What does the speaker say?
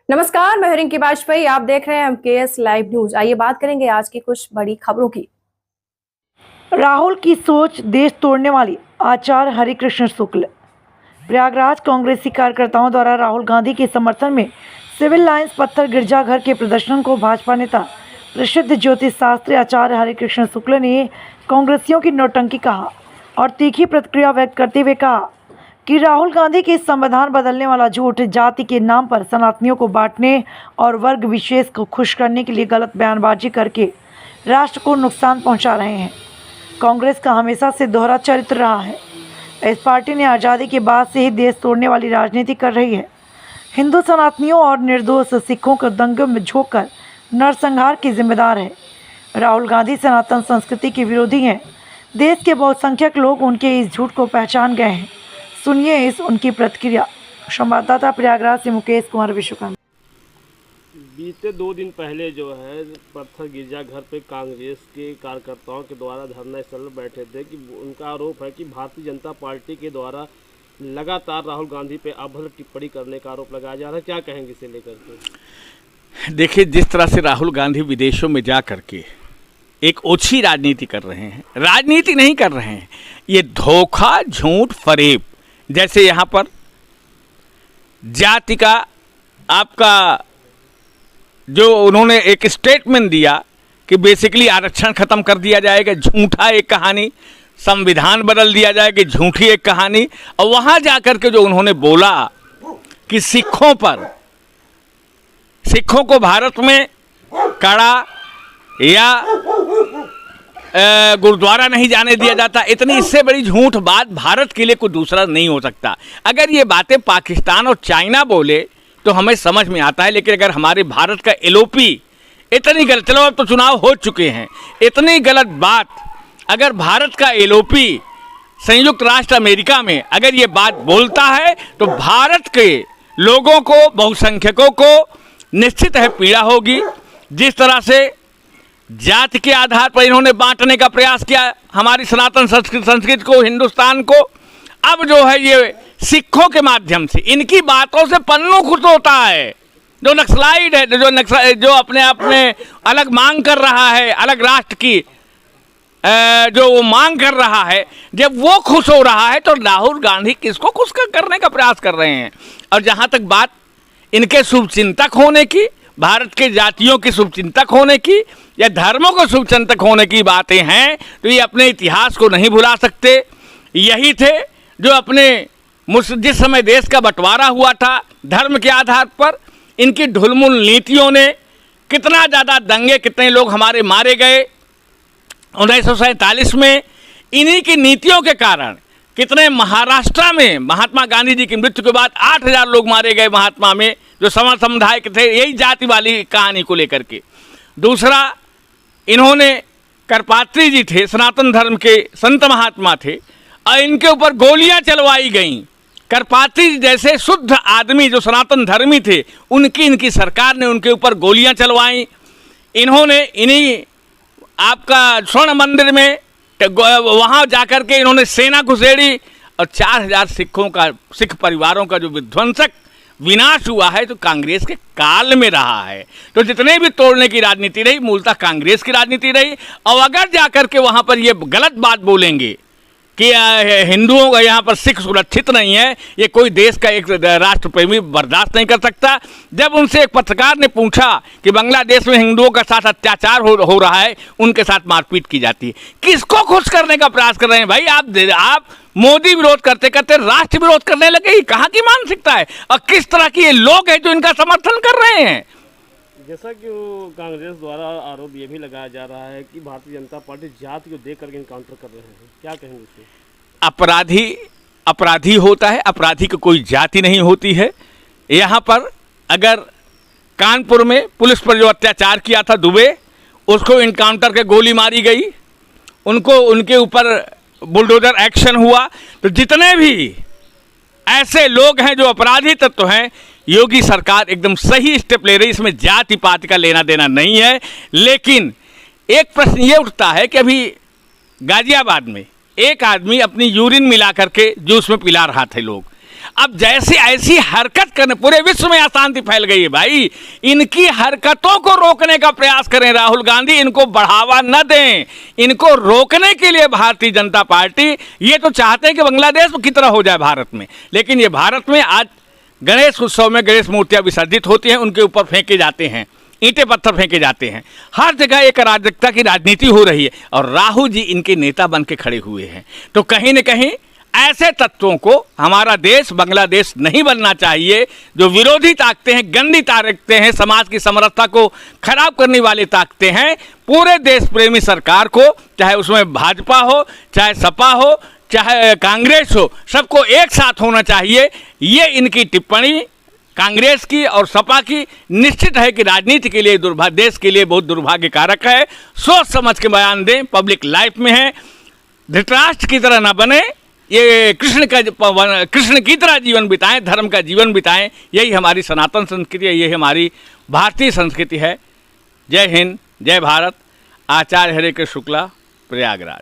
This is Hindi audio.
नमस्कार, मैं रिंकी वाजपेयी। आप देख रहे हैं एमकेएस लाइव न्यूज। आइए बात करेंगे आज की कुछ बड़ी खबरों की। राहुल की सोच देश तोड़ने वाली, आचार्य हरिकृष्ण शुक्ल। प्रयागराज कांग्रेसी कार्यकर्ताओं द्वारा राहुल गांधी के समर्थन में सिविल लाइंस पत्थर गिरजाघर के प्रदर्शन को भाजपा नेता प्रसिद्ध ज्योतिष शास्त्री आचार्य हरिकृष्ण शुक्ल ने कांग्रेसियों की नौटंकी कहा और तीखी प्रतिक्रिया व्यक्त करते हुए कहा कि राहुल गांधी के संविधान बदलने वाला झूठ, जाति के नाम पर सनातनियों को बांटने और वर्ग विशेष को खुश करने के लिए गलत बयानबाजी करके राष्ट्र को नुकसान पहुंचा रहे हैं। कांग्रेस का हमेशा से दोहरा चरित्र रहा है। इस पार्टी ने आज़ादी के बाद से ही देश तोड़ने वाली राजनीति कर रही है। हिंदू सनातनियों और निर्दोष सिखों को दंगों में झोंककर नरसंहार की जिम्मेदार है। राहुल गांधी सनातन संस्कृति के विरोधी हैं। देश के बहुसंख्यक लोग उनके इस झूठ को पहचान गए हैं। सुनिए इस उनकी प्रतिक्रिया। संवाददाता प्रयागराज से मुकेश कुमार विश्वकर्मा। बीते 2 दिन पहले जो है पत्थर गिरजाघर पे कांग्रेस के कार्यकर्ताओं के द्वारा धरना स्थल पर बैठे थे कि उनका आरोप है कि भारतीय जनता पार्टी के द्वारा लगातार राहुल गांधी पे अभद्र टिप्पणी करने का आरोप लगाया जा रहा है। क्या कहेंगे इसे लेकर के? देखिए, जिस तरह से राहुल गांधी विदेशों में जा करके एक ओछी राजनीति कर रहे हैं, राजनीति नहीं कर रहे हैं, ये धोखा, झूठ, फरेब। जैसे यहाँ पर जाति का आपका जो उन्होंने एक स्टेटमेंट दिया कि बेसिकली आरक्षण खत्म कर दिया जाएगा, झूठा एक कहानी, संविधान बदल दिया जाएगा, झूठी एक कहानी। और वहाँ जाकर के जो उन्होंने बोला कि सिखों को भारत में कड़ा या गुरुद्वारा नहीं जाने दिया जाता, इतनी इससे बड़ी झूठ बात भारत के लिए कोई दूसरा नहीं हो सकता। अगर ये बातें पाकिस्तान और चाइना बोले तो हमें समझ में आता है, लेकिन अगर हमारे भारत का एलओपी इतनी गलत, चलो अब तो चुनाव हो चुके हैं, इतनी गलत बात अगर भारत का एलओपी संयुक्त राष्ट्र अमेरिका में अगर ये बात बोलता है तो भारत के लोगों को, बहुसंख्यकों को निश्चित है पीड़ा होगी। जिस तरह से जाति के आधार पर इन्होंने बांटने का प्रयास किया हमारी सनातन संस्कृति को, हिंदुस्तान को, अब जो है ये सिखों के माध्यम से इनकी बातों से पन्नू खुश होता है। जो नक्सलाइट है, जो अपने आप में अलग मांग कर रहा है, अलग राष्ट्र की जो वो मांग कर रहा है, जब वो खुश हो रहा है तो राहुल गांधी किसको खुश करने का प्रयास कर रहे हैं। और जहाँ तक बात इनके शुभचिंतक होने की, भारत के जातियों के शुभचिंतक होने की या धर्मों को शुभचिंतक होने की बातें हैं, तो ये अपने इतिहास को नहीं भुला सकते। यही थे जो अपने जिस समय देश का बंटवारा हुआ था धर्म के आधार पर, इनकी ढुलमुल नीतियों ने कितना ज़्यादा दंगे, कितने लोग हमारे मारे गए 1947 में। इन्हीं की नीतियों के कारण कितने महाराष्ट्र में महात्मा गांधी जी की मृत्यु के बाद 8000 लोग मारे गए महात्मा में, जो समुदाय के थे, यही जाति वाली कहानी को लेकर के। दूसरा, इन्होंने करपात्री जी थे, सनातन धर्म के संत महात्मा थे, और इनके ऊपर गोलियां चलवाई गईं। करपात्री जैसे शुद्ध आदमी जो सनातन धर्मी थे, इनकी सरकार ने उनके ऊपर गोलियां चलवाईं। इन्होंने इन्हीं आपका स्वर्ण मंदिर में वहाँ जाकर के इन्होंने सेना घुसेड़ी और 4000 सिख परिवारों का जो विध्वंसक विनाश हुआ है तो कांग्रेस के काल में रहा है। तो जितने भी तोड़ने की राजनीति रही, मूलतः कांग्रेस की राजनीति रही। और अगर जाकर के वहाँ पर ये गलत बात बोलेंगे कि हिंदुओं का यहाँ पर सिख सुरक्षित नहीं है, ये कोई देश का एक राष्ट्रप्रेमी बर्दाश्त नहीं कर सकता। जब उनसे एक पत्रकार ने पूछा कि बांग्लादेश में हिंदुओं के साथ अत्याचार हो रहा है, उनके साथ मारपीट की जाती है, किसको खुश करने का प्रयास कर रहे हैं भाई? आप मोदी विरोध करते करते राष्ट्र विरोध करने लगे, ये कहाँ की मानसिकता है? और किस तरह के ये लोग हैं जो इनका समर्थन कर रहे हैं? जैसा कि कांग्रेस द्वारा आरोप ये भी लगाया जा रहा है कि भारतीय जनता पार्टी जाति को देख करके इनकाउंटर कर रहे हैं, क्या कहेंगे इसे? अपराधी होता है, अपराधी की कोई जाति नहीं होती है। यहाँ पर अगर कानपुर में पुलिस पर जो अत्याचार किया था दुबे, उसको इनकाउंटर के गोली मारी गई, उनके ऊपर बुलडोजर एक्शन हुआ। तो जितने भी ऐसे लोग हैं जो अपराधी तत्व हैं, योगी सरकार एकदम सही स्टेप ले रही, इसमें जाति पाति का लेना देना नहीं है। लेकिन एक प्रश्न ये उठता है कि अभी गाजियाबाद में एक आदमी अपनी यूरिन मिला करके जूस में पिला रहा थे लोग। अब जैसी ऐसी हरकत करने पूरे विश्व में अशांति फैल गई है भाई। इनकी हरकतों को रोकने का प्रयास करें राहुल गांधी, इनको बढ़ावा न दें। इनको रोकने के लिए भारतीय जनता पार्टी ये तो चाहते हैं कि बांग्लादेश की तरह हो जाए भारत में, लेकिन ये भारत में आज गणेश उत्सव में गणेश मूर्तियां विसर्जित होती हैं, उनके ऊपर फेंके जाते हैं, ईंटें पत्थर फेंके जाते हैं। हर जगह एक अराजकता की राजनीति हो रही है और राहुल जी इनके नेता बन के खड़े हुए हैं। तो कहीं न कहीं ऐसे तत्वों को हमारा देश बांग्लादेश नहीं बनना चाहिए, जो विरोधी ताकतें हैं, गंदी ताकतें हैं, समाज की समरसता को खराब करने वाली ताकतें हैं। पूरे देश प्रेमी सरकार को, चाहे उसमें भाजपा हो, चाहे सपा हो, चाहे कांग्रेस हो, सबको एक साथ होना चाहिए। ये इनकी टिप्पणी कांग्रेस की और सपा की निश्चित है कि राजनीति के लिए देश के लिए बहुत दुर्भाग्यकारक है। सोच समझ के बयान दें, पब्लिक लाइफ में है, धृतराष्ट्र की तरह ना बने, ये कृष्ण की तरह जीवन बिताएं, धर्म का जीवन बिताएं। यही हमारी सनातन संस्कृति है, यही हमारी भारतीय संस्कृति है। जय हिंद, जय भारत। आचार्य हरे कृष्ण शुक्ला, प्रयागराज।